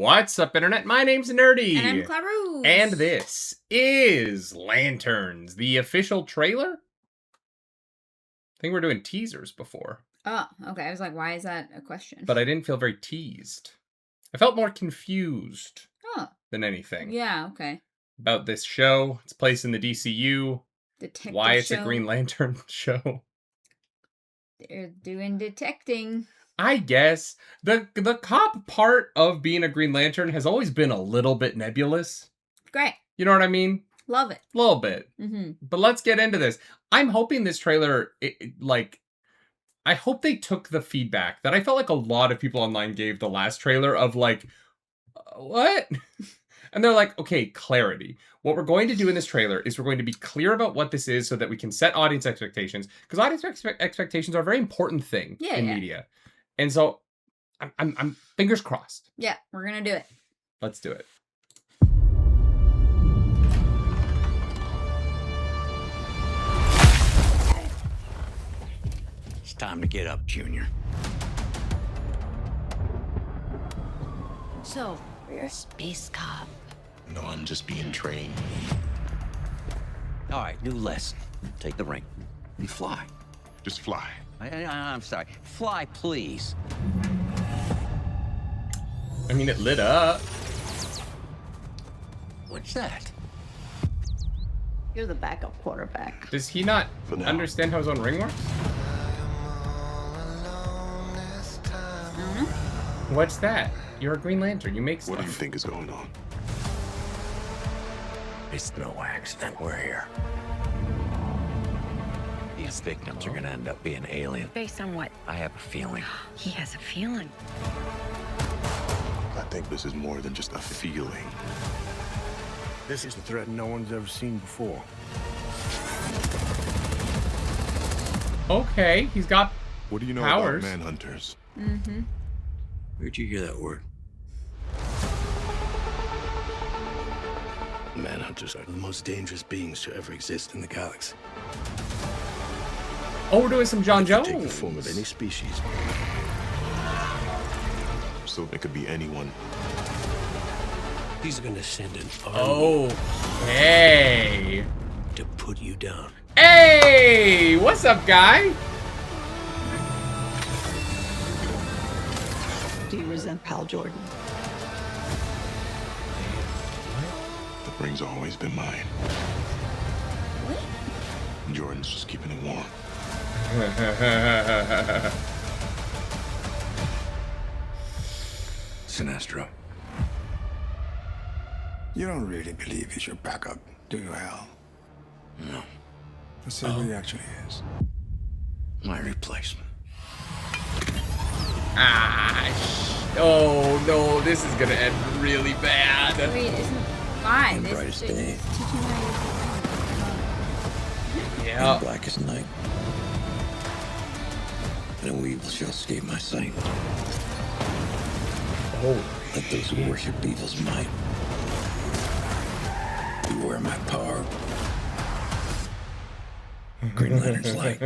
What's up, Internet? My name's Nerdy. And I'm Clarus. And this is Lanterns, the official trailer. I think we're doing teasers before. Oh, okay. I was like, why is that a question? But I didn't feel very teased. I felt more confused than anything. Yeah, okay. About this show, its place in the DCU, Detective why it's show. a Green Lantern show. They're doing detecting. I guess. The cop part of being a Green Lantern has always been a little bit nebulous. Great. You know what I mean? Love it. A little bit. Mm-hmm. But let's get into this. I'm hoping this trailer, I hope they took the feedback that I felt like a lot of people online gave the last trailer of like, what? And they're like, okay, clarity. What we're going to do in this trailer is we're going to be clear about what this is so that we can set audience expectations. Because audience expectations are a very important thing in media. And so I'm fingers crossed. Yeah, we're going to do it. Let's do it. It's time to get up, Junior. So, you're a space cop. No, I'm just being trained. All right, new lesson. Take the ring. And fly. Just fly. I'm sorry. Fly, please. I mean, it lit up. What's that? You're the backup quarterback. Does he not understand how his own ring works? What's that? You're a Green Lantern. You make stuff. What do you think is going on? It's no accident we're here. These victims are gonna end up being alien. Based on what? I have a feeling. He has a feeling. I think this is more than just a feeling. This is a threat no one's ever seen before. Okay, he's got What do you know powers. about manhunters? Mm-hmm. Where'd you hear that word? Manhunters are the most dangerous beings to ever exist in the galaxy. Oh, we're doing some John They can Jones. take the form of any species. So it could be anyone. He's gonna send an army Okay. to put you down. Hey, what's up, guy? Do you resent Hal Jordan? The ring's always been mine. Jordan's just keeping it warm. Sinestro. You don't really believe he's your backup, do you, Hal? No. Let's see who he actually is. My replacement. Oh no, this is gonna end really bad. Wait, isn't... Why? In This brightest is day. teaching Yeah. In blackest night. No evil shall escape my sight. Oh, Let those who worship evil's might beware my power. Green Lantern's light.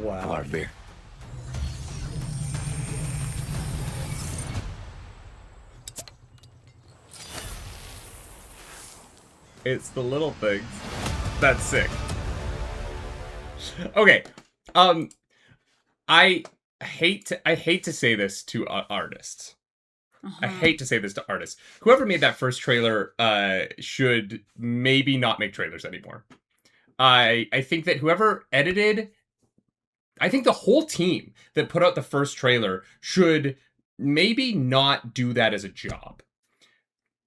wow. Our beer. It's the little things. That's sick. Okay. I hate to say this to artists. I hate to say this to artists. Whoever made that first trailer should maybe not make trailers anymore. I think that whoever edited, I think the whole team that put out the first trailer should maybe not do that as a job.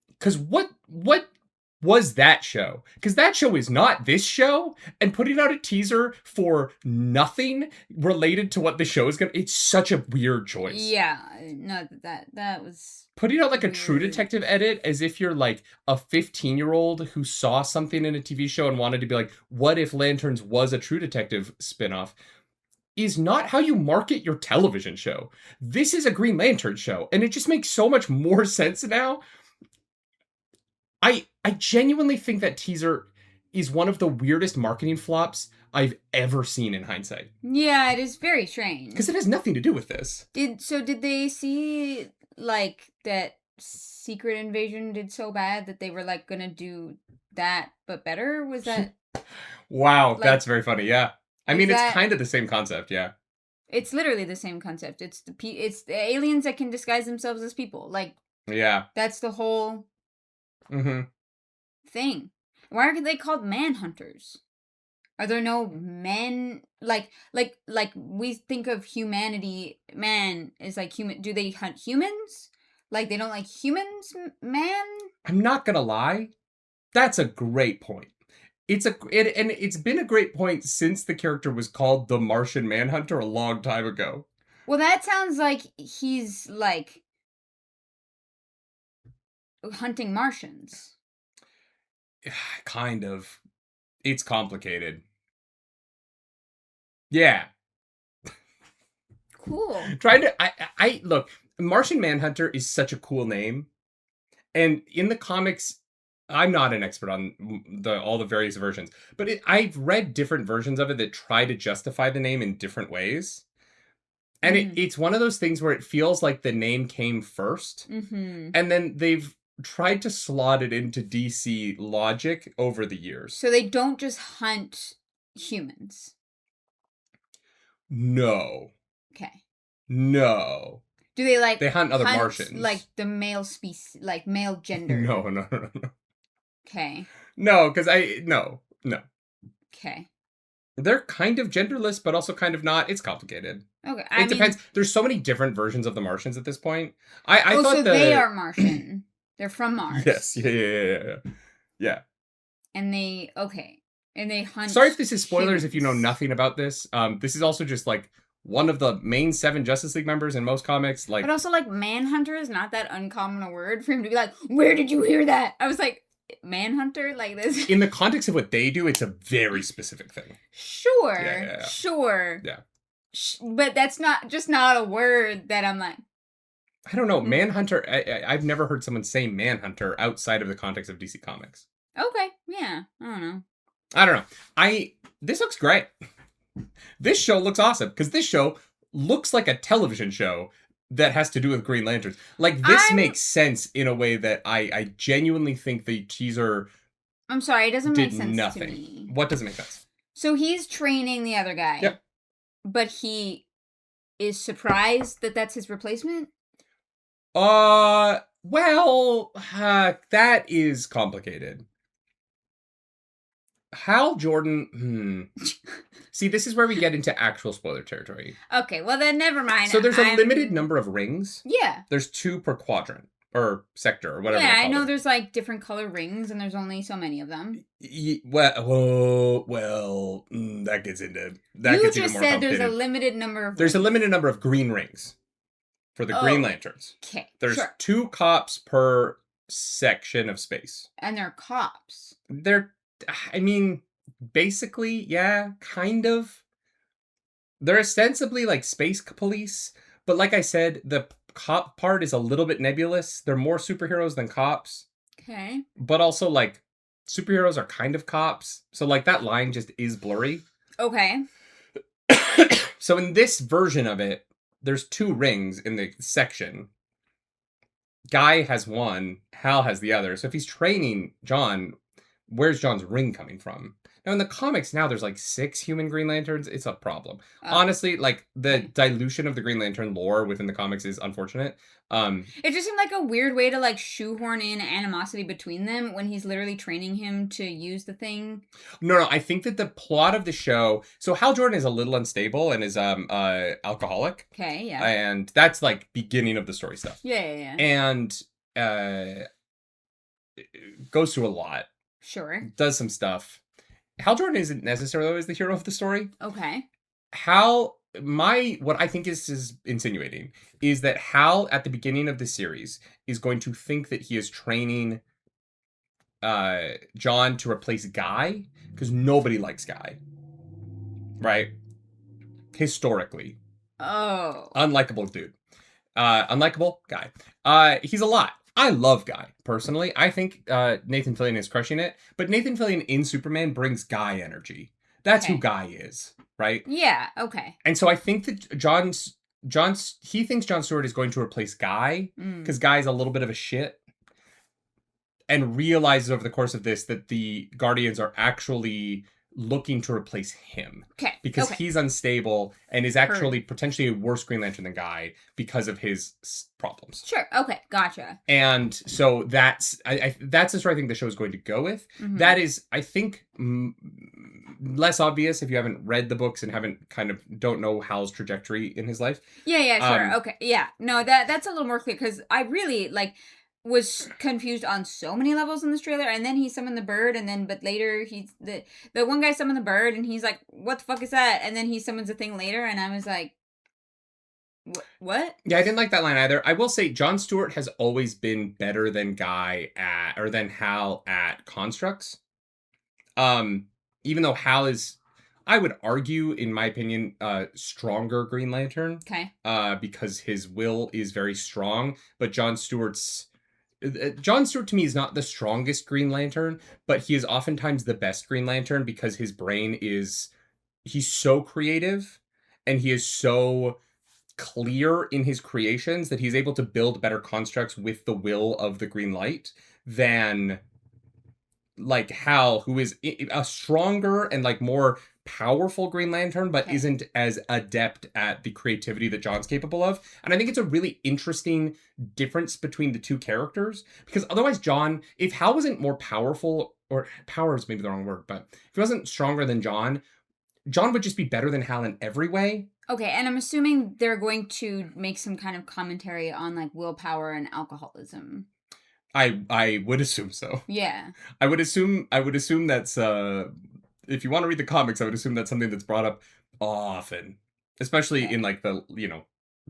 Because what was that show? Because that show is not this show, and putting out a teaser for nothing related to what the show is gonna, it's such a weird choice. Yeah, no, that was... Putting out like a weird. True Detective edit as if you're like a 15-year-old who saw something in a TV show and wanted to be like, what if Lanterns was a True Detective spinoff, is not how you market your television show. This is a Green Lantern show, and it just makes so much more sense now. I genuinely think that teaser is one of the weirdest marketing flops I've ever seen in hindsight. Yeah, it is very strange. Because it has nothing to do with this. Did they see, like, that Secret Invasion did so bad that they were, like, gonna do that but better? Was that... Wow, like, that's very funny, yeah. I mean, it's that... kind of the same concept, yeah. It's literally the same concept. It's the aliens that can disguise themselves as people. Like, yeah. That's the whole thing. Why are they called manhunters? Are there no men like we think of humanity? Man is like human. Do they hunt humans? Like they don't like humans, man? I'm not gonna lie. That's a great point. And it's been a great point since the character was called the Martian Manhunter a long time ago. Well, that sounds like he's like hunting Martians. Kind of. It's complicated. Yeah. Cool. I look, Martian Manhunter is such a cool name. And in the comics, I'm not an expert on all the various versions, but I've read different versions of it that try to justify the name in different ways. And it's one of those things where it feels like the name came first. And then they've tried to slot it into DC logic over the years. So they don't just hunt humans. No. Okay. No. Do they like... They hunt other Martians. Like the male species, like male gender. No. Okay. No, because No. Okay. They're kind of genderless, but also kind of not. It's complicated. Okay. It depends. There's so many different versions of the Martians at this point. I thought so they are Martian. They're from Mars. Yes. Yeah. And they... Okay. And they hunt... Sorry if this is spoilers humans. if you know nothing about this. This is also just like one of the main 7 Justice League members in most comics. Like, but also like Manhunter is not that uncommon a word for him to be like, where did you hear that? I was like, Manhunter? Like this? In the context of what they do, it's a very specific thing. Sure. Yeah. Sure. Yeah. But that's not a word that I'm like... I don't know. Manhunter, I've never heard someone say Manhunter outside of the context of DC Comics. Okay. Yeah. I don't know. This looks great. This show looks awesome because this show looks like a television show that has to do with Green Lanterns. Like, this makes sense in a way that I genuinely think the teaser... I'm sorry, it doesn't make sense nothing. to me. What doesn't make sense? So he's training the other guy. Yep. But he is surprised that that's his replacement? Well, that is complicated. Hal Jordan, See, this is where we get into actual spoiler territory. Okay, well then never mind. So there's a limited number of rings. Yeah. There's 2 per quadrant, or sector, or whatever. Yeah, I know there's like different color rings, and there's only so many of them. Well, that gets into... You just said there's a limited number of... There's a limited number of green rings for the Green Lanterns. Okay, There's 2 cops per section of space. And they're cops. Basically, yeah, kind of. They're ostensibly like space police, but like I said, the cop part is a little bit nebulous. They're more superheroes than cops. Okay. But also, like, superheroes are kind of cops. So, like, that line just is blurry. Okay. So in this version of it, there's 2 rings in the section. Guy has 1, Hal has the other. So if he's training John, where's John's ring coming from? Now, in the comics, there's like 6 human Green Lanterns. It's a problem. Honestly, like, the dilution of the Green Lantern lore within the comics is unfortunate. It just seemed like a weird way to, like, shoehorn in animosity between them when he's literally training him to use the thing. No, I think that the plot of the show... So Hal Jordan is a little unstable and is alcoholic. Okay, yeah. And that's, like, beginning of the story stuff. Yeah. And goes through a lot. Sure. Does some stuff. Hal Jordan isn't necessarily always the hero of the story. Okay. What I think is insinuating is that Hal at the beginning of the series is going to think that he is training John to replace Guy because nobody likes Guy. Right? Historically. Oh. Unlikable dude. Unlikable guy. He's a lot. I love Guy, personally. I think Nathan Fillion is crushing it. But Nathan Fillion in Superman brings Guy energy. That's Okay. who Guy is, right? Yeah, okay. And so I think that he thinks Jon Stewart is going to replace Guy because Guy's a little bit of a shit, and realizes over the course of this that the Guardians are actually looking to replace him. Okay. Because he's unstable and is actually potentially a worse Green Lantern than Guy because of his problems. Sure. Okay. Gotcha. And so that's the story I think the show is going to go with. Mm-hmm. That is, I think, less obvious if you haven't read the books and don't know Hal's trajectory in his life. Yeah, sure. Okay. Yeah. No, that's a little more clear because I really was confused on so many levels in this trailer, and then he summoned the bird, but later he's the one guy summoned the bird and he's like, what the fuck is that? And then he summons a thing later and I was like, what? Yeah, I didn't like that line either. I will say Jon Stewart has always been better than than Hal at constructs. Even though Hal is, I would argue, in my opinion, stronger Green Lantern. Okay. Because his will is very strong, but Jon Stewart to me is not the strongest Green Lantern, but he is oftentimes the best Green Lantern because his brain he's so creative and he is so clear in his creations that he's able to build better constructs with the will of the green light than Hal, who is a stronger and more powerful Green Lantern, but isn't as adept at the creativity that Jon's capable of. And I think it's a really interesting difference between the two characters, because otherwise Jon, if Hal wasn't more powerful, or power is maybe the wrong word, but if he wasn't stronger than Jon would just be better than Hal in every way. Okay, and I'm assuming they're going to make some kind of commentary on willpower and alcoholism. I would assume so. Yeah. I would assume that's if you want to read the comics, I would assume that's something that's brought up often, especially in the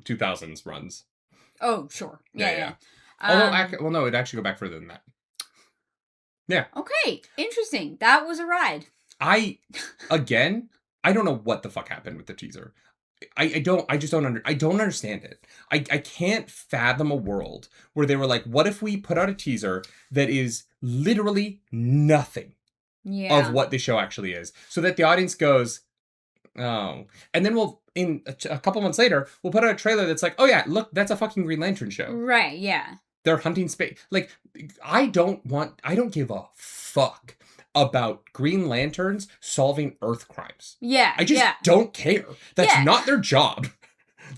2000s runs. Oh, sure. Yeah. Although, no, it'd actually go back further than that. Yeah. Okay, interesting. That was a ride. I don't know what the fuck happened with the teaser. I don't understand it. I can't fathom a world where they were like, what if we put out a teaser that is literally nothing of what the show actually is, so that the audience goes, oh, and then we'll, in a couple months later, we'll put out a trailer that's like, oh yeah, look, that's a fucking Green Lantern show. Right, yeah. They're hunting space. I don't give a fuck about Green Lanterns solving Earth crimes. Yeah, I just don't care. That's not their job.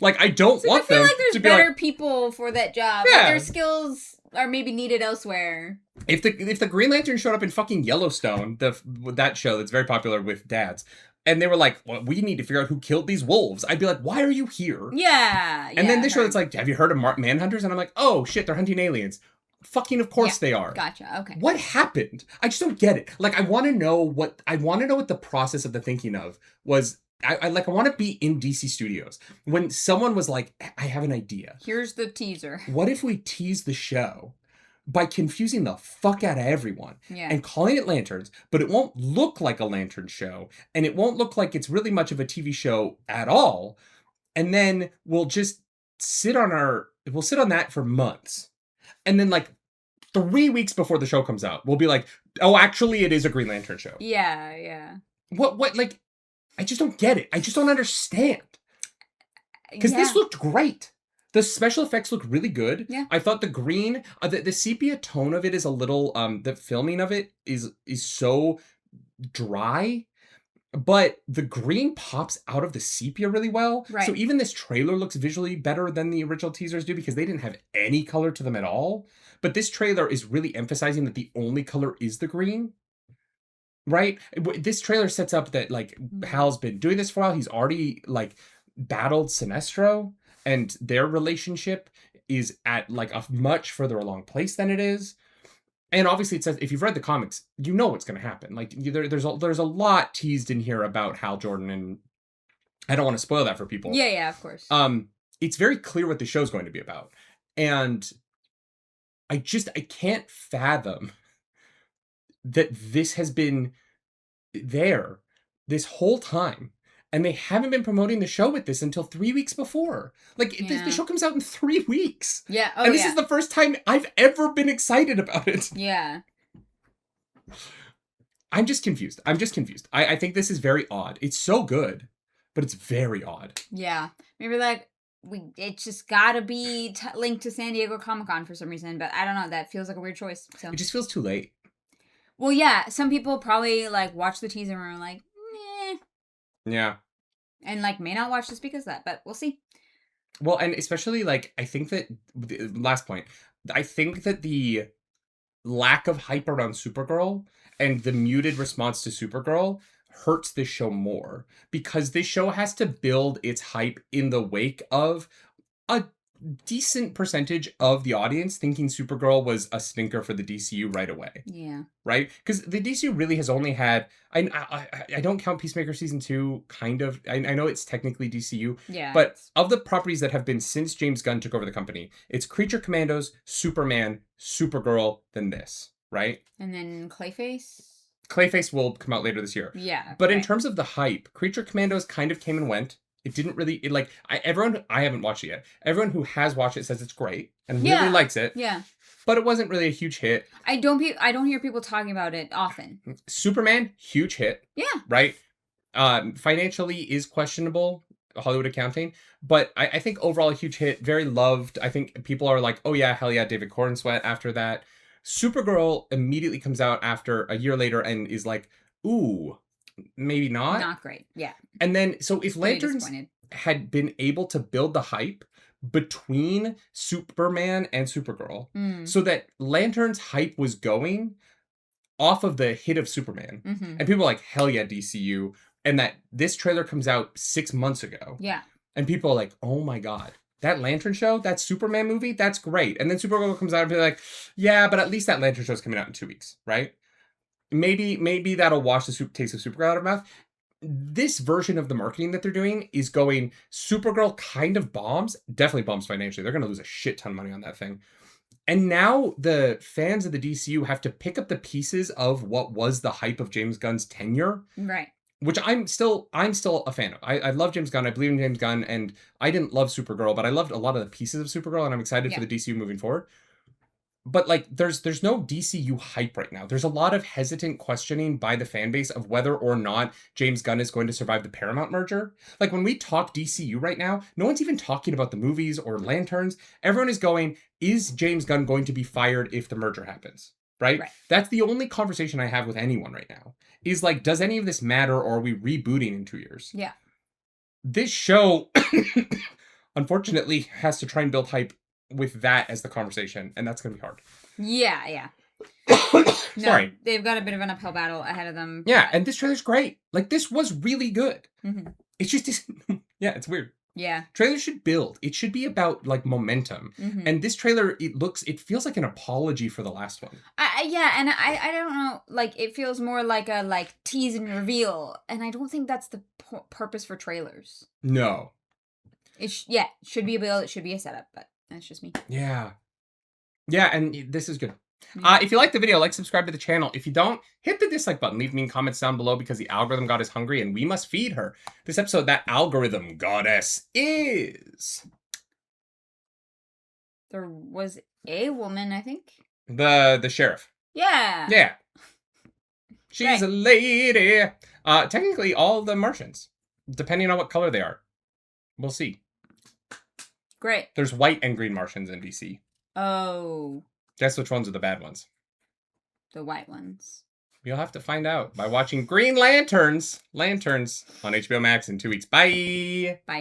I don't want them to be I feel like there's better people for that job. Yeah. Their skills are maybe needed elsewhere. If the Green Lantern showed up in fucking Yellowstone, that show that's very popular with dads, and they were like, well, we need to figure out who killed these wolves, I'd be like, why are you here? Yeah. And then they show it's like, have you heard of Manhunters? And I'm like, oh shit, they're hunting aliens. Fucking of course they are. Gotcha. Okay. What happened? I just don't get it. I want to know what the process of the thinking of was. I want to be in DC Studios when someone was like, I have an idea. Here's the teaser. What if we tease the show by confusing the fuck out of everyone and calling it Lanterns, but it won't look like a Lantern show, and it won't look like it's really much of a TV show at all, and then we'll just sit on that for months. And then 3 weeks before the show comes out, we'll be like, oh, actually it is a Green Lantern show. Yeah. What I just don't get it. I just don't understand. Because this looked great. The special effects look really good. Yeah. I thought the green, the sepia tone of it is a little, the filming of it is so dry. But the green pops out of the sepia really well. Right. So even this trailer looks visually better than the original teasers do because they didn't have any color to them at all. But this trailer is really emphasizing that the only color is the green. Right? This trailer sets up that Hal's been doing this for a while. He's already battled Sinestro, and their relationship is at a much further along place than it is. And obviously it says, if you've read the comics, you know what's going to happen. There's a lot teased in here about Hal Jordan, and I don't want to spoil that for people. Yeah, of course. It's very clear what the show's going to be about. And I can't fathom that this has been there this whole time, and they haven't been promoting the show with this until 3 weeks before. The show comes out in 3 weeks. Yeah. And this is the first time I've ever been excited about it. Yeah. I'm just confused. I think this is very odd. It's so good, but it's very odd. Yeah. Maybe like it just gotta be linked to San Diego Comic-Con for some reason, but I don't know. That feels like a weird choice. So It just feels too late. well, yeah. Some people probably like watch the teaser and are like, "Meh," Yeah. and like may not watch this because of that, but we'll see. Well, and especially like I think that last point. I think that the lack of hype around Supergirl and the muted response to Supergirl hurts this show more because this show has to build its hype in the wake of a decent percentage of the audience thinking Supergirl was a stinker for the DCU right away. Yeah. Right? Because the DCU really has only had... I don't count Peacemaker Season 2, kind of. I know it's technically DCU. Yeah. But of the properties that have been since James Gunn took over the company, it's Creature Commandos, Superman, Supergirl, then this. Right? And then Clayface? Clayface will come out later this year. Yeah. But in right. terms of the hype, Creature Commandos kind of came and went. It didn't really... I haven't watched it yet. Everyone who has watched it says it's great and really likes it. Yeah. But it wasn't really a huge hit. I don't hear people talking about it often. Superman, huge hit. Yeah. Right? Financially is questionable, Hollywood accounting. But I think overall a huge hit. Very loved. I think people are like, oh yeah, hell yeah, David Cornsweet after that. Supergirl immediately comes out after a year later and is like, ooh, maybe not. Not great. Yeah. And then, so if Really Lanterns disappointed. had been able to build the hype between Superman and Supergirl so that Lanterns hype was going off of the hit of Superman. Mm-hmm. And people are like, hell yeah, DCU. And that this trailer comes out 6 months ago. Yeah. And people are like, oh my God, that Lantern show, that Superman movie, that's great. And then Supergirl comes out and be like, yeah, but at least that Lantern show is coming out in 2 weeks, right? Maybe that'll wash the taste of Supergirl out of mouth. This version of the marketing that they're doing is going, Supergirl kind of bombs, definitely bombs financially. They're going to lose a shit ton of money on that thing. And now the fans of the DCU have to pick up the pieces of what was the hype of James Gunn's tenure. Right. Which I'm still a fan of. I love James Gunn. I believe in James Gunn. And I didn't love Supergirl, but I loved a lot of the pieces of Supergirl. And I'm excited for the DCU moving forward. But like, there's no DCU hype right now. There's a lot of hesitant questioning by the fan base of whether or not James Gunn is going to survive the Paramount merger. Like when we talk DCU right now, no one's even talking about the movies or Lanterns. Everyone is going, is James Gunn going to be fired if the merger happens? Right? That's the only conversation I have with anyone right now. Is like, does any of this matter or are we rebooting in 2 years? Yeah. This show, unfortunately, has to try and build hype with that as the conversation, and that's going to be hard. Yeah. Sorry. No, they've got a bit of an uphill battle ahead of them. Yeah, and this trailer's great. Like, this was really good. Mm-hmm. It's just, yeah, it's weird. Yeah. Trailers should build. It should be about, like, momentum. Mm-hmm. And this trailer, it feels like an apology for the last one. Yeah, and I don't know, like, it feels more like a, like, tease and reveal, and I don't think that's the purpose for trailers. No. It should be a build, it should be a setup, but that's just me. Yeah, and this is good. If you like the video, subscribe to the channel. If you don't, hit the dislike button. Leave me comments down below because the algorithm god is hungry and we must feed her. This episode, that algorithm goddess is... There was a woman, I think. The sheriff. Yeah. Yeah. She's a lady. Technically, all the Martians, depending on what color they are. We'll see. Great. There's white and green Martians in DC. Oh. Guess which ones are the bad ones? The white ones. You'll have to find out by watching Green Lanterns on HBO Max in 2 weeks. Bye. Bye.